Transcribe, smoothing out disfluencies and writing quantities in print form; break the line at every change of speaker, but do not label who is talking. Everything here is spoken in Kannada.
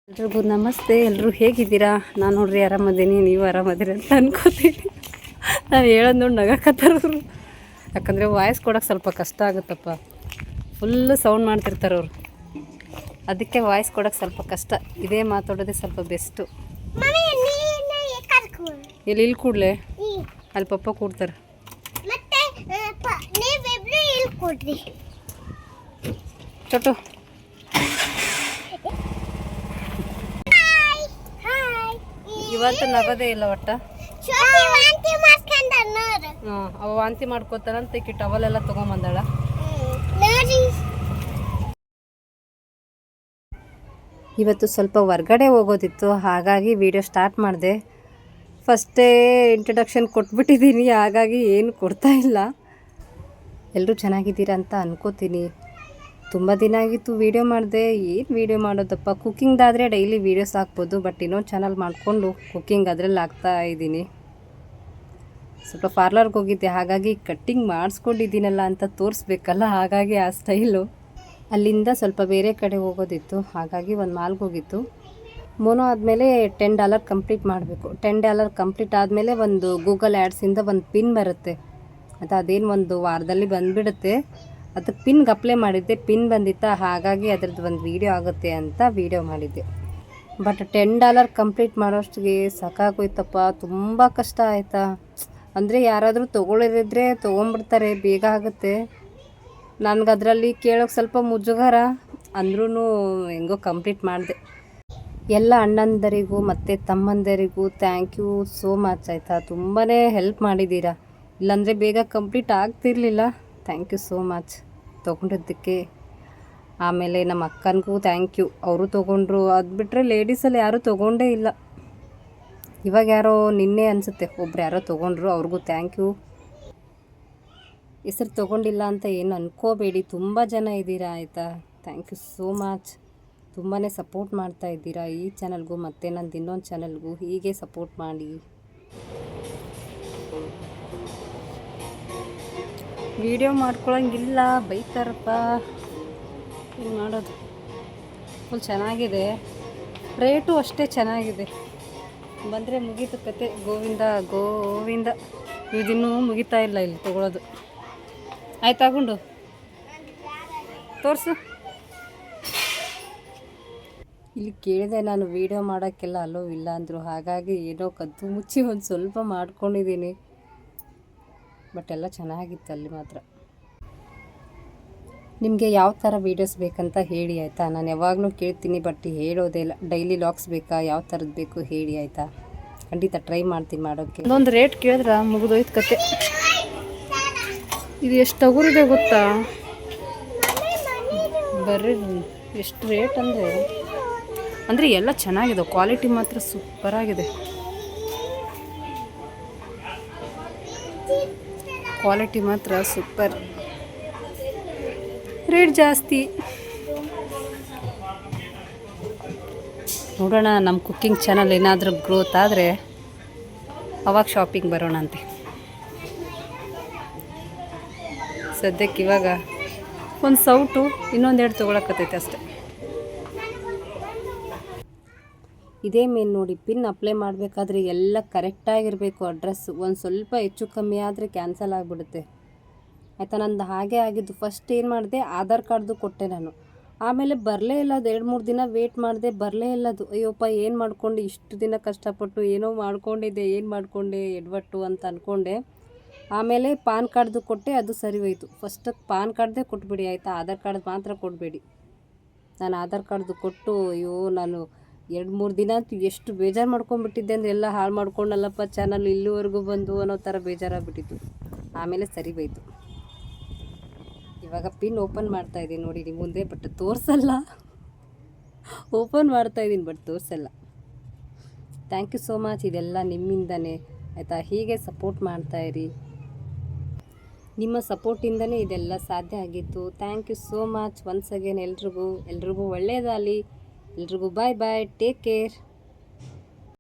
ಎಲ್ರಿಗೂ ನಮಸ್ತೆ. ಎಲ್ಲರೂ ಹೇಗಿದ್ದೀರಾ? ನಾನು ನೋಡ್ರಿ ಆರಾಮದೀನಿ, ನೀವು ಆರಾಮದಿರಿ ಅಂತ ಅನ್ಕೋತೀನಿ. ನಾನು ಹೇಳೋದು ನೋಡಿ ನಗಕತ್ತಾರವ್ರು, ಯಾಕಂದರೆ ವಾಯ್ಸ್ ಕೊಡೋಕೆ ಸ್ವಲ್ಪ ಕಷ್ಟ ಆಗುತ್ತಪ್ಪ. ಫುಲ್ಲು ಸೌಂಡ್ ಮಾಡ್ತಿರ್ತಾರೆ ಅವರು, ಅದಕ್ಕೆ ವಾಯ್ಸ್ ಕೊಡೋಕೆ ಸ್ವಲ್ಪ ಕಷ್ಟ. ಇದೇ ಮಾತಾಡೋದೇ ಸ್ವಲ್ಪ ಬೆಸ್ಟು. ಇಲ್ಲಿ ಕೂಡಲೇ ಅಲ್ಲಿ ಪಪ್ಪ ಕೂಡ್ತಾರೆ. ಚೊಟ್ಟು ಇವತ್ತು ನಗದೇ ಇಲ್ಲ ಒಟ್ಟ. ಅವ ವಾಂತಿ ಮಾಡ್ಕೋತಾನಂತ ಈಕಿ ಟವಲೆಲ್ಲ ತೊಗೊಂಬಂದಾಳ. ಇವತ್ತು ಸ್ವಲ್ಪ ಹೊರ್ಗಡೆ ಹೋಗೋದಿತ್ತು, ಹಾಗಾಗಿ ವಿಡಿಯೋ ಸ್ಟಾರ್ಟ್ ಮಾಡಿದೆ. ಫಸ್ಟೇ ಇಂಟ್ರಡಕ್ಷನ್ ಕೊಟ್ಬಿಟ್ಟಿದ್ದೀನಿ, ಹಾಗಾಗಿ ಏನು ಕೊಡ್ತಾ ಇಲ್ಲ. ಎಲ್ಲರೂ ಚೆನ್ನಾಗಿದ್ದೀರಾ ಅಂತ ಅನ್ಕೋತೀನಿ. ತುಂಬ ದಿನ ಆಗಿತ್ತು ವೀಡಿಯೋ ಮಾಡಿದೆ. ಏನು ವೀಡಿಯೋ ಮಾಡೋದಪ್ಪ, ಕುಕ್ಕಿಂಗ್ದಾದರೆ ಡೈಲಿ ವೀಡಿಯೋಸ್ ಹಾಕ್ಬೋದು, ಬಟ್ ಇನ್ನೊಂದು ಚಾನಲ್ ಮಾಡಿಕೊಂಡು ಕುಕ್ಕಿಂಗ್ ಅದರಲ್ಲಿ ಹಾಕ್ತಾ ಇದ್ದೀನಿ. ಸ್ವಲ್ಪ ಪಾರ್ಲರ್ಗೆ ಹೋಗಿದ್ದೆ, ಹಾಗಾಗಿ ಕಟ್ಟಿಂಗ್ ಮಾಡಿಸ್ಕೊಂಡಿದ್ದೀನಲ್ಲ ಅಂತ ತೋರಿಸ್ಬೇಕಲ್ಲ, ಹಾಗಾಗಿ ಆ ಸ್ಟೈಲು. ಅಲ್ಲಿಂದ ಸ್ವಲ್ಪ ಬೇರೆ ಕಡೆ ಹೋಗೋದಿತ್ತು, ಹಾಗಾಗಿ ಒಂದು ಮಾಲ್ಗೆ ಹೋಗಿತ್ತು. ಮೋನೋ ಆದಮೇಲೆ $10 ಕಂಪ್ಲೀಟ್ ಮಾಡಬೇಕು. $10 ಕಂಪ್ಲೀಟ್ ಆದಮೇಲೆ ಒಂದು ಗೂಗಲ್ ಆ್ಯಡ್ಸಿಂದ ಒಂದು ಪಿನ್ ಬರುತ್ತೆ. ಅದೇನು ಒಂದು ವಾರದಲ್ಲಿ ಬಂದುಬಿಡುತ್ತೆ. ಅದಕ್ಕೆ ಪಿನ್ಗೆ ಅಪ್ಲೈ ಮಾಡಿದ್ದೆ, ಪಿನ್ ಬಂದಿತ್ತ, ಹಾಗಾಗಿ ಅದರದ್ದು ಒಂದು ವೀಡಿಯೋ ಆಗುತ್ತೆ ಅಂತ ವೀಡಿಯೋ ಮಾಡಿದ್ದೆ. ಬಟ್ $10 ಕಂಪ್ಲೀಟ್ ಮಾಡೋಷ್ಟಿಗೆ ಸಾಕಾಗೋಯ್ತಪ್ಪ, ತುಂಬ ಕಷ್ಟ ಆಯಿತಾ. ಅಂದರೆ ಯಾರಾದರೂ ತೊಗೊಳ್ಳೋದಿದ್ರೆ ತೊಗೊಂಬಿಡ್ತಾರೆ, ಬೇಗ ಆಗುತ್ತೆ. ನನಗೆ ಅದರಲ್ಲಿ ಕೇಳೋಕ್ಕೆ ಸ್ವಲ್ಪ ಮುಜುಗರ, ಅಂದ್ರೂ ಹೆಂಗೋ ಕಂಪ್ಲೀಟ್ ಮಾಡಿದೆ. ಎಲ್ಲ ಅಣ್ಣಂದರಿಗೂ ಮತ್ತು ತಮ್ಮಂದರಿಗೂ ಥ್ಯಾಂಕ್ ಯು ಸೋ ಮಚ್ ಆಯಿತಾ. ತುಂಬಾ ಹೆಲ್ಪ್ ಮಾಡಿದ್ದೀರಾ, ಇಲ್ಲಾಂದರೆ ಬೇಗ ಕಂಪ್ಲೀಟ್ ಆಗ್ತಿರಲಿಲ್ಲ. ಥ್ಯಾಂಕ್ ಯು ಸೋ ಮಚ್ ತೊಗೊಂಡಿದ್ದಕ್ಕೆ. ಆಮೇಲೆ ನಮ್ಮ ಅಕ್ಕನಿಗೂ ಥ್ಯಾಂಕ್ ಯು, ಅವರು ತೊಗೊಂಡ್ರು. ಅದು ಬಿಟ್ಟರೆ ಲೇಡೀಸಲ್ಲಿ ಯಾರೂ ತೊಗೊಂಡೇ ಇಲ್ಲ. ಇವಾಗ ಯಾರೋ ನಿನ್ನೆ ಅನಿಸುತ್ತೆ ಒಬ್ರು ಯಾರೋ ತೊಗೊಂಡ್ರು, ಅವ್ರಿಗೂ ಥ್ಯಾಂಕ್ ಯು. ಹೆಸರು ತೊಗೊಂಡಿಲ್ಲ ಅಂತ ಏನು ಅನ್ಕೋಬೇಡಿ, ತುಂಬ ಜನ ಇದ್ದೀರಾ ಆಯಿತಾ. Thank you so much. ತುಂಬಾ ಸಪೋರ್ಟ್ ಮಾಡ್ತಾ ಇದ್ದೀರಾ ಈ ಚಾನಲ್ಗೂ ಮತ್ತು ನಂದು ಇನ್ನೊಂದು ಚಾನಲ್ಗೂ. ಹೀಗೆ ಸಪೋರ್ಟ್ ಮಾಡಿ. ವಿಡಿಯೋ ಮಾಡ್ಕೊಳಂಗಿಲ್ಲ, ಬೈತಾರಪ್ಪ, ಏನು ಮಾಡೋದು. ಫುಲ್ ಚೆನ್ನಾಗಿದೆ, ರೇಟು ಅಷ್ಟೇ ಚೆನ್ನಾಗಿದೆ. ಬಂದರೆ ಮುಗೀತು ಕತೆ, ಗೋವಿಂದ ಗೋವಿಂದ. ಇದಿನ್ನೂ ಮುಗಿತಾ ಇಲ್ಲ ಇಲ್ಲಿ ತೊಗೊಳೋದು. ಆಯ್ತು ತಗೊಂಡು ತೋರಿಸು. ಇಲ್ಲಿ ಕೇಳಿದೆ ನಾನು, ವೀಡಿಯೋ ಮಾಡೋಕ್ಕೆಲ್ಲ ಅಲೋ ಇಲ್ಲ ಅಂದರು, ಹಾಗಾಗಿ ಏನೋ ಕದ್ದು ಮುಚ್ಚಿ ಒಂದು ಸ್ವಲ್ಪ ಮಾಡ್ಕೊಂಡಿದ್ದೀನಿ. ಬಟ್ ಎಲ್ಲ ಚೆನ್ನಾಗಿತ್ತು ಅಲ್ಲಿ ಮಾತ್ರ. ನಿಮಗೆ ಯಾವ ಥರ ವೀಡಿಯೋಸ್ ಬೇಕಂತ ಹೇಳಿ ಆಯಿತಾ. ನಾನು ಯಾವಾಗಲೂ ಕೇಳ್ತೀನಿ, ಬಟ್ ಹೇಳೋದೇ ಇಲ್ಲ. ಡೈಲಿ ಲಾಗ್ಸ್ ಬೇಕಾ, ಯಾವ ಥರದ್ದು ಬೇಕು ಹೇಳಿ ಆಯಿತಾ. ಖಂಡಿತ ಟ್ರೈ ಮಾಡ್ತೀನಿ ಮಾಡೋಕ್ಕೆ. ಒಂದೊಂದು ರೇಟ್ ಕೇಳಿದ್ರೆ ಮುಗಿದೋಯ್ತು ಕತೆ. ಇದು ಎಷ್ಟು ತಗೋರಿದೆ ಗೊತ್ತಾ, ಬರ್ರಿ ಎಷ್ಟು ರೇಟ್ ಅಂದರೆ ಎಲ್ಲ ಚೆನ್ನಾಗಿದೆ, ಕ್ವಾಲಿಟಿ ಮಾತ್ರ ಸೂಪರಾಗಿದೆ. ಕ್ವಾಲಿಟಿ ಮಾತ್ರ ಸೂಪರ್, ರೇಟ್ ಜಾಸ್ತಿ. ನೋಡೋಣ, ನಮ್ಮ ಕುಕ್ಕಿಂಗ್ ಚಾನಲ್ ಏನಾದರೂ ಗ್ರೋತ್ ಆದರೆ ಅವಾಗ ಶಾಪಿಂಗ್ ಬರೋಣ ಅಂತೆ. ಸದ್ಯಕ್ಕೆ ಇವಾಗ ಒಂದು ಸೌಟು ಇನ್ನೊಂದೆರಡು ತೊಗೊಳಕತ್ತೈತೆ ಅಷ್ಟೆ. ಇದೇ ಮೇನ್ ನೋಡಿ, ಪಿನ್ ಅಪ್ಲೈ ಮಾಡಬೇಕಾದ್ರೆ ಎಲ್ಲ ಕರೆಕ್ಟಾಗಿರಬೇಕು. ಅಡ್ರೆಸ್ ಒಂದು ಸ್ವಲ್ಪ ಹೆಚ್ಚು ಕಮ್ಮಿ ಆದರೆ ಕ್ಯಾನ್ಸಲ್ ಆಗಿಬಿಡುತ್ತೆ ಆಯಿತಾ. ನಂದು ಹಾಗೆ ಆಗಿದ್ದು. ಫಸ್ಟ್ ಏನು ಮಾಡಿದೆ, ಆಧಾರ್ ಕಾರ್ಡ್ದು ಕೊಟ್ಟೆ ನಾನು. ಆಮೇಲೆ ಬರಲೇ ಇಲ್ಲ, ಅದು 2-3 ದಿನ ವೇಟ್ ಮಾಡಿದೆ, ಬರಲೇ ಇಲ್ಲ ಅದು. ಅಯ್ಯೋಪ್ಪ, ಏನು ಮಾಡ್ಕೊಂಡು ಇಷ್ಟು ದಿನ ಕಷ್ಟಪಟ್ಟು ಏನೋ ಮಾಡ್ಕೊಂಡಿದ್ದೆ, ಏನು ಮಾಡಿಕೊಂಡೆ ಎಡವಟ್ಟು ಅಂತ ಅಂದ್ಕೊಂಡೆ. ಆಮೇಲೆ ಪಾನ್ ಕಾರ್ಡ್ದು ಕೊಟ್ಟೆ, ಅದು ಸರಿ ಹೋಯಿತು. ಫಸ್ಟ್ ಪಾನ್ ಕಾರ್ಡ್ದೇ ಕೊಟ್ಬಿಡಿ ಆಯಿತಾ, ಆಧಾರ್ ಕಾರ್ಡ್ ಮಾತ್ರ ಕೊಡಬೇಡಿ. ನಾನು ಆಧಾರ್ ಕಾರ್ಡ್ದು ಕೊಟ್ಟು, ಅಯ್ಯೋ ನಾನು 2-3 ದಿನ ಅಂತೂ ಎಷ್ಟು ಬೇಜಾರು ಮಾಡ್ಕೊಂಡ್ಬಿಟ್ಟಿದ್ದೆ ಅಂದರೆ, ಎಲ್ಲ ಹಾಳು ಮಾಡ್ಕೊಂಡಲ್ಲಪ್ಪ ಚಾನಲ್ ಇಲ್ಲಿವರೆಗೂ ಬಂದು ಅನ್ನೋ ಥರ ಬೇಜಾರಾಗ್ಬಿಟ್ಟಿತ್ತು. ಆಮೇಲೆ ಸರಿ ಹೋಯಿತು. ಇವಾಗ ಪಿನ್ ಓಪನ್ ಮಾಡ್ತಾಯಿದ್ದೀನಿ ನೋಡಿ ನಿಮ್ಮ ಮುಂದೆ, ಬಟ್ ತೋರಿಸಲ್ಲ. ಓಪನ್ ಮಾಡ್ತಾಯಿದ್ದೀನಿ ಬಟ್ ತೋರಿಸಲ್ಲ. ಥ್ಯಾಂಕ್ ಯು ಸೋ ಮಚ್, ಇದೆಲ್ಲ ನಿಮ್ಮಿಂದನೇ ಆಯಿತಾ. ಹೀಗೆ ಸಪೋರ್ಟ್ ಮಾಡ್ತಾಯಿರಿ, ನಿಮ್ಮ ಸಪೋರ್ಟಿಂದನೇ ಇದೆಲ್ಲ ಸಾಧ್ಯ ಆಗಿತ್ತು. Thank you so much once again. ಎಲ್ರಿಗೂ ಒಳ್ಳೆಯದಾಗಲಿ. ಎಲ್ರಿಗೂ ಬಾಯ್ ಬಾಯ್, ಟೇಕ್ ಕೇರ್.